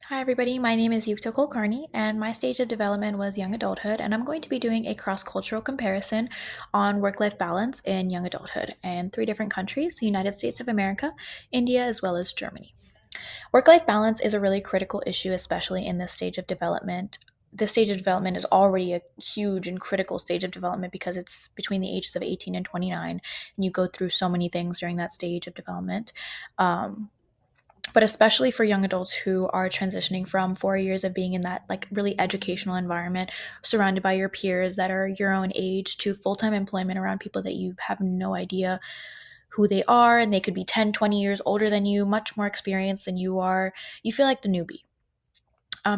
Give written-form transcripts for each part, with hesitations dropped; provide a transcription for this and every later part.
Hi, everybody. My name is Yukta Kulkarni, and my stage of development was young adulthood. And I'm going to be doing a cross cultural comparison on work life balance in young adulthood in three different countries: the United States of America, India, as well as Germany. Work life balance is a really critical issue, especially in this stage of development. This stage of development is already a huge and critical stage of development because it's between the ages of 18 and 29, and you go through so many things during that stage of development. Um, but especially for young adults who are transitioning from 4 years of being in that like really educational environment surrounded by your peers that are your own age to full-time employment around people that you have no idea who they are, and they could be 10, 20 years older than you, much more experienced than you are. You feel like the newbie.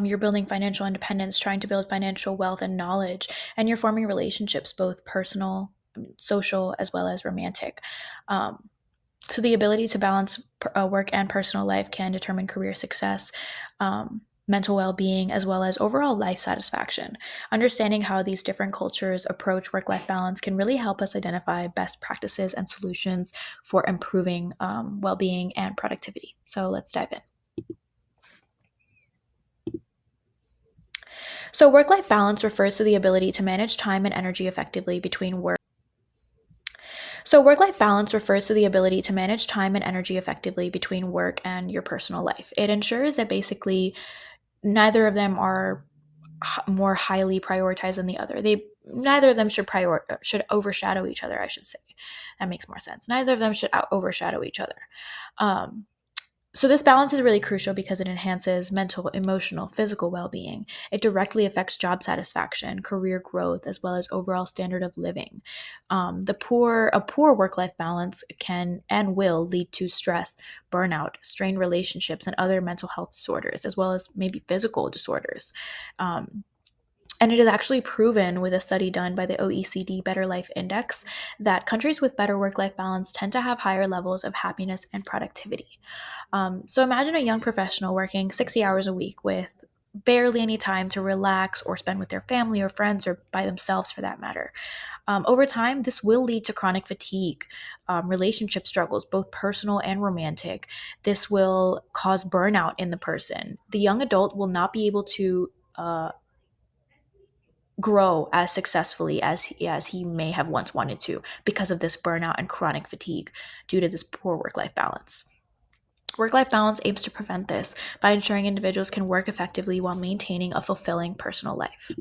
You're building financial independence, trying to build financial wealth and knowledge, and you're forming relationships, both personal, social, as well as romantic. um, so the ability to balance work and personal life can determine career success, mental well-being, as well as overall life satisfaction. Understanding how these different cultures approach work-life balance can really help us identify best practices and solutions for improving well-being and productivity. So let's dive in. So work-life balance refers to the ability to manage time and energy effectively between work. So, work life balance refers to the ability to manage time and energy effectively between work and your personal life. It ensures that basically neither of them are more highly prioritized than the other. Neither of them should overshadow each other, I should say. That makes more sense. Neither of them should overshadow each other. Um, so, this balance is really crucial because it enhances mental, emotional, physical well being. It directly affects job satisfaction, career growth, as well as overall standard of living. A poor work life balance can and will lead to stress, burnout, strained relationships, and other mental health disorders, as well as maybe physical disorders. Um, and it is actually proven with a study done by the OECD Better Life Index that countries with better work life balance tend to have higher levels of happiness and productivity. So imagine a young professional working 60 hours a week with barely any time to relax or spend with their family or friends or by themselves for that matter. Over time, this will lead to chronic fatigue, relationship struggles, both personal and romantic. This will cause burnout in the person. The young adult will not be able to grow as successfully as he may have once wanted to because of this burnout and chronic fatigue due to this poor work life balance. Work life balance aims to prevent this by ensuring individuals can work effectively while maintaining a fulfilling personal life.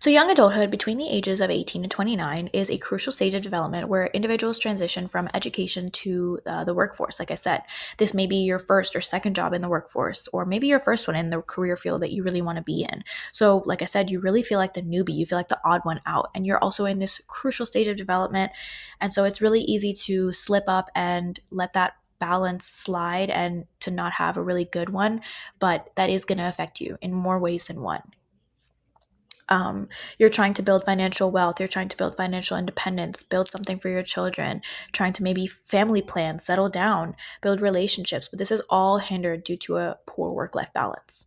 So, young adulthood between the ages of 18 and 29 is a crucial stage of development where individuals transition from education to the workforce. Like I said, this may be your first or second job in the workforce, or maybe your first one in the career field that you really want to be in. So, like I said, you really feel like the newbie, you feel like the odd one out, and you're also in this crucial stage of development. And so, it's really easy to slip up and let that balance slide and to not have a really good one, but that is going to affect you in more ways than one. You're trying to build financial wealth, you're trying to build financial independence, build something for your children, trying to maybe family plan, settle down, build relationships, but this is all hindered due to a poor work life balance.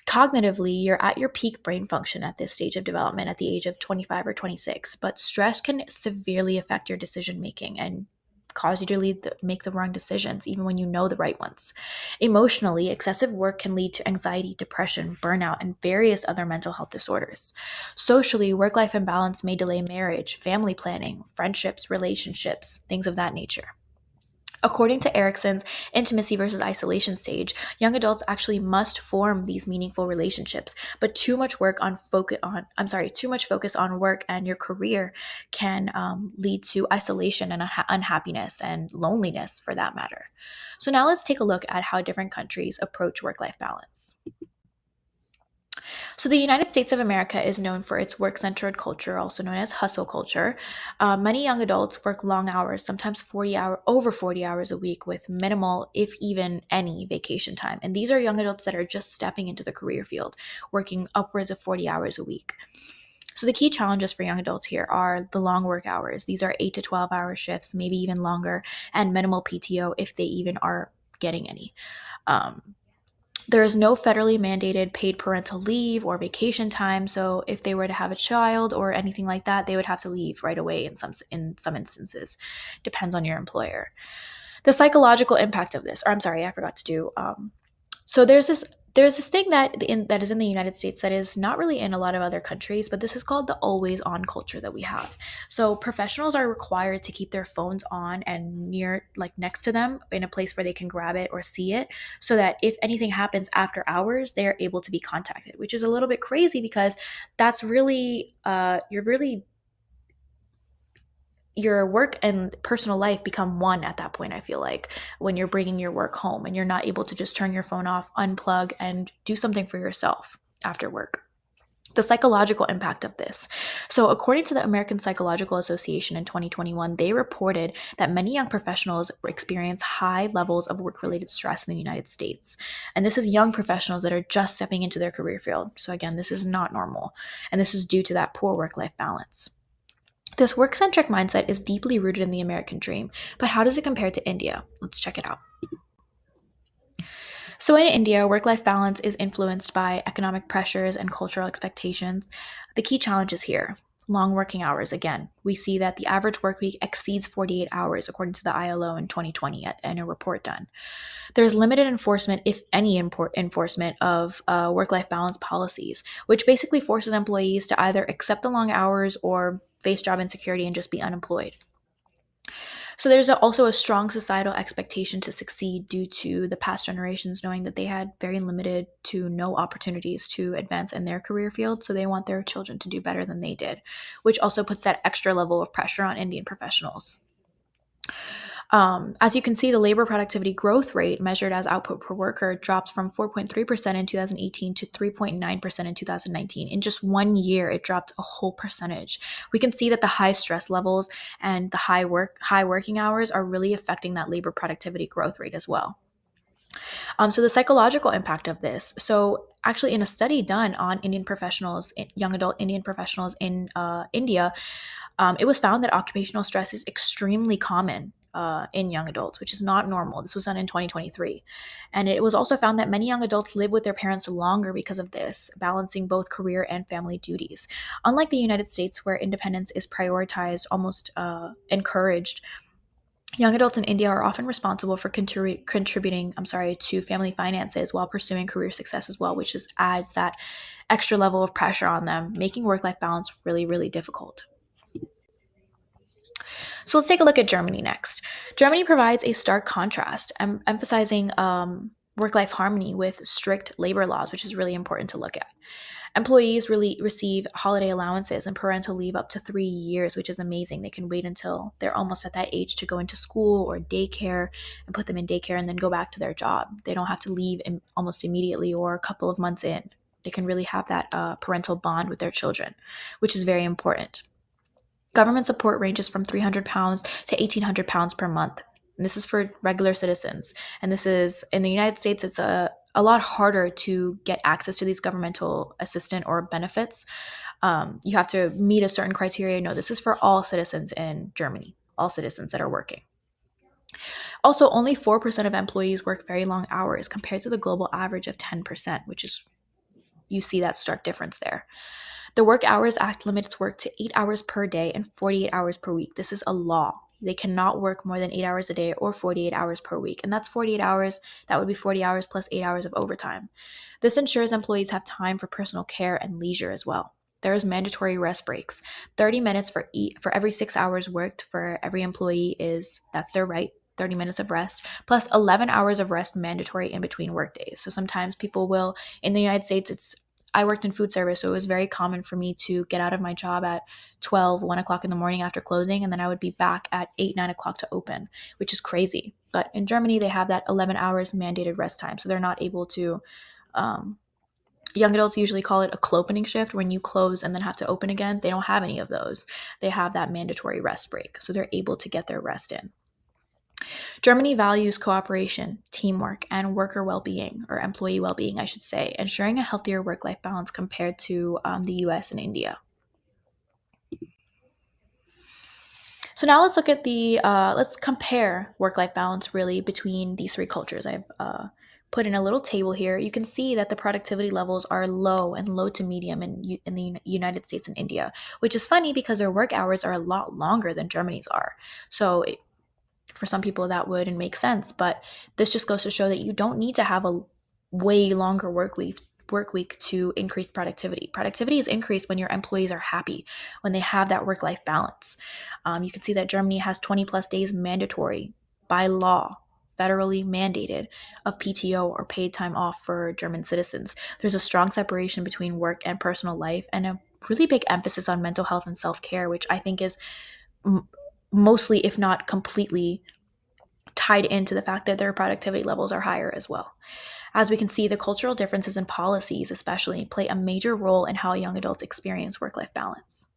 Cognitively, you're at your peak brain function at this stage of development at the age of 25 or 26, but stress can severely affect your decision making and cause you to make the wrong decisions, even when you know the right ones. Emotionally, excessive work can lead to anxiety, depression, burnout, and various other mental health disorders. Socially, work life imbalance may delay marriage, family planning, friendships, relationships, things of that nature. According to Erickson's intimacy versus isolation stage, young adults actually must form these meaningful relationships, but too much focus on work and your career can lead to isolation and unhappiness and loneliness for that matter. So now let's take a look at how different countries approach work-life balance. So, the United States of America is known for its work centered culture, also known as hustle culture. Many young adults work long hours, sometimes over 40 hours a week, with minimal, if even any, vacation time. And these are young adults that are just stepping into the career field, working upwards of 40 hours a week. So, the key challenges for young adults here are the long work hours. These are 8 to 12-hour shifts, maybe even longer, and minimal PTO if they even are getting any. Um, there is no federally mandated paid parental leave or vacation time, so if they were to have a child or anything like that, they would have to leave right away in some instances. Depends on your employer. The psychological impact of this, or I'm sorry, I forgot to do So there's this thing that is in the United States that is not really in a lot of other countries, but this is called the always on culture that we have. So professionals are required to keep their phones on and near, like, next to them in a place where they can grab it or see it, so that if anything happens after hours, they are able to be contacted, which is a little bit crazy because that's really you're really your work and personal life become one at that point. I feel like when you're bringing your work home and you're not able to just turn your phone off, unplug, and do something for yourself after work. The psychological impact of this. So, according to the American Psychological Association in 2021, they reported that many young professionals experience high levels of work related stress in the United States. And this is young professionals that are just stepping into their career field. So, again, this is not normal. And this is due to that poor work life balance. This work centric mindset is deeply rooted in the American dream, but how does it compare to India? Let's check it out. So, in India, work life balance is influenced by economic pressures and cultural expectations. The key challenges here: long working hours. Again, we see that the average work week exceeds 48 hours, according to the ILO in 2020 in a report done. There's limited enforcement, if any enforcement, of work life balance policies, which basically forces employees to either accept the long hours or face job insecurity and just be unemployed. So there's also a strong societal expectation to succeed due to the past generations knowing that they had very limited to no opportunities to advance in their career field. So they want their children to do better than they did, which also puts that extra level of pressure on Indian professionals. As you can see, the labor productivity growth rate measured as output per worker drops from 4.3% in 2018 to 3.9% in 2019. In just 1 year, it dropped a whole percentage. We can see that the high stress levels and the high working hours are really affecting that labor productivity growth rate as well. So the psychological impact of this. So actually, in a study done on Indian professionals, young adult Indian professionals in India, it was found that occupational stress is extremely common in young adults, which is not normal. This was done in 2023. And it was also found that many young adults live with their parents longer because of this, balancing both career and family duties. Unlike the United States, where independence is prioritized, almost encouraged, young adults in India are often responsible for contributing, to family finances while pursuing career success as well, which just adds that extra level of pressure on them, making work-life balance really, really difficult. So let's take a look at Germany next. Germany provides a stark contrast, emphasizing work life harmony with strict labor laws, which is really important to look at. Employees really receive holiday allowances and parental leave up to 3 years, which is amazing. They can wait until they're almost at that age to go into school or daycare and put them in daycare and then go back to their job. They don't have to leave almost immediately or a couple of months in. They can really have that parental bond with their children, which is very important. Government support ranges from £300 to £1,800 per month. And this is for regular citizens. And this is in the United States, it's a lot harder to get access to these governmental assistance or benefits. You have to meet a certain criteria. No, this is for all citizens in Germany, all citizens that are working. Also, only 4% of employees work very long hours compared to the global average of 10%, which is, you see that stark difference there. The Work Hours Act limits work to 8 hours per day and 48 hours per week. This is a law. They cannot work more than 8 hours a day or 48 hours per week. And that's 48 hours. That would be 40 hours plus 8 hours of overtime. This ensures employees have time for personal care and leisure as well. There is mandatory rest breaks. 30 minutes for every 6 hours worked for every employee that's their right. 30 minutes of rest, plus 11 hours of rest mandatory in between work days. So sometimes people will, in the United States, I worked in food service, so it was very common for me to get out of my job at 12, 1 o'clock in the morning after closing, and then I would be back at 8, 9 o'clock to open, which is crazy. But in Germany, they have that 11 hours mandated rest time, so they're not able to, young adults usually call it a clopening shift, when you close and then have to open again. They don't have any of those. They have that mandatory rest break, so they're able to get their rest in. Germany values cooperation, teamwork, and worker well-being, or employee well-being, I should say, ensuring a healthier work-life balance compared to the US and India. So now let's look at let's compare work-life balance really between these three cultures. I've put in a little table here. You can see that the productivity levels are low and low to medium in the United States and India, which is funny because their work hours are a lot longer than Germany's are. So for some people that wouldn't make sense, but this just goes to show that you don't need to have a way longer work week to increase productivity. Productivity is increased when your employees are happy, when they have that work-life balance. You can see that Germany has 20 plus days mandatory by law, federally mandated, of PTO or paid time off for German citizens. There's a strong separation between work and personal life, and a really big emphasis on mental health and self-care, which I think is mostly, if not completely, tied into the fact that their productivity levels are higher as well. As we can see, the cultural differences in policies especially play a major role in how young adults experience work-life balance.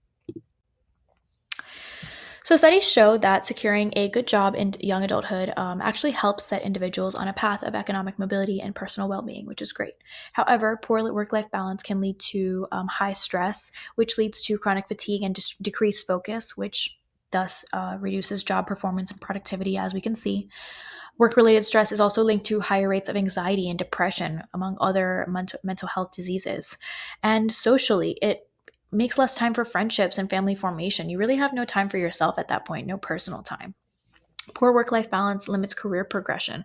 So studies show that securing a good job in young adulthood actually helps set individuals on a path of economic mobility and personal well-being, which is great. However, poor work-life balance can lead to high stress, which leads to chronic fatigue and decreased focus, which thus reduces job performance and productivity, as we can see. Work-related stress is also linked to higher rates of anxiety and depression, among other mental health diseases. And socially, it makes less time for friendships and family formation. You really have no time for yourself at that point, no personal time. Poor work-life balance limits career progression,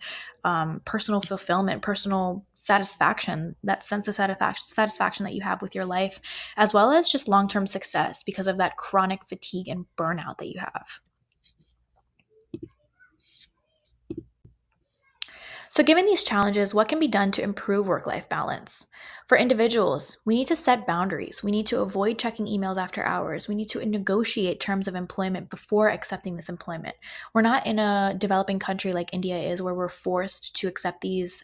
personal fulfillment, personal satisfaction, that sense of satisfaction that you have with your life, as well as just long-term success because of that chronic fatigue and burnout that you have. So, given these challenges, what can be done to improve work life balance? For individuals, we need to set boundaries. We need to avoid checking emails after hours. We need to negotiate terms of employment before accepting this employment. We're not in a developing country like India is, where we're forced to accept these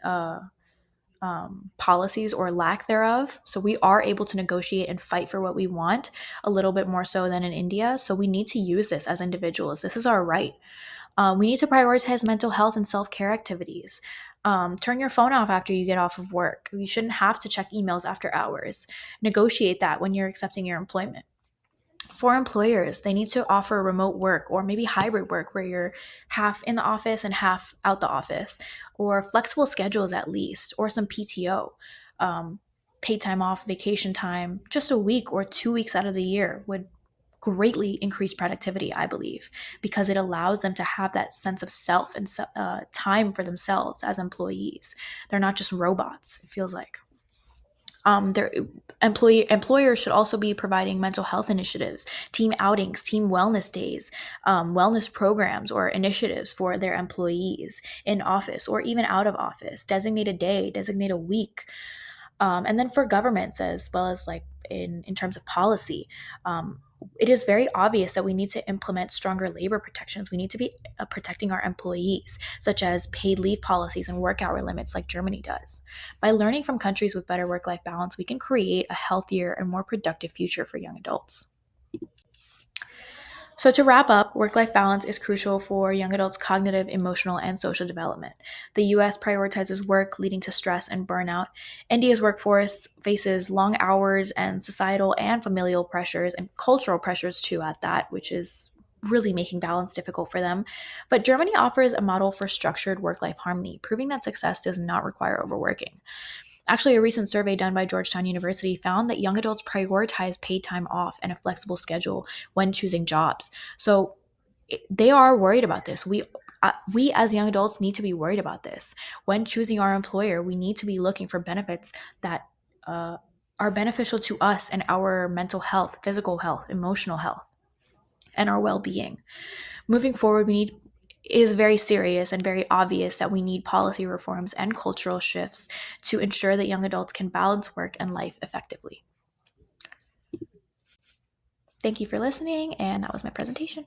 policies or lack thereof. So, we are able to negotiate and fight for what we want a little bit more so than in India. So, we need to use this as individuals. This is our right. We need to prioritize mental health and self-care activities. Turn your phone off after you get off of work. You shouldn't have to check emails after hours. Negotiate that when you're accepting your employment. For employers, they need to offer remote work or maybe hybrid work where you're half in the office and half out the office, or flexible schedules at least, or some PTO, paid time off, vacation time, just a week or 2 weeks out of the year would greatly increase productivity, I believe, because it allows them to have that sense of self and time for themselves as employees. They're not just robots, it feels like. Their employers should also be providing mental health initiatives, team outings, team wellness days, wellness programs or initiatives for their employees in office or even out of office. Designate a day, designate a week. And then for governments, as well as like in terms of policy, it is very obvious that we need to implement stronger labor protections. We need to be protecting our employees, such as paid leave policies and work hour limits like Germany does. By learning from countries with better work-life balance, we can create a healthier and more productive future for young adults. So, to wrap up, work life balance is crucial for young adults' cognitive, emotional, and social development. The US prioritizes work, leading to stress and burnout. India's workforce faces long hours and societal and familial pressures and cultural pressures too, at that, which is really making balance difficult for them. But Germany offers a model for structured work life harmony, proving that success does not require overworking. Actually, a recent survey done by Georgetown University found that young adults prioritize paid time off and a flexible schedule when choosing jobs. So they are worried about this. We as young adults need to be worried about this. When choosing our employer, we need to be looking for benefits that are beneficial to us and our mental health, physical health, emotional health, and our well-being. Moving forward, it is very serious and very obvious that we need policy reforms and cultural shifts to ensure that young adults can balance work and life effectively. Thank you for listening, and that was my presentation.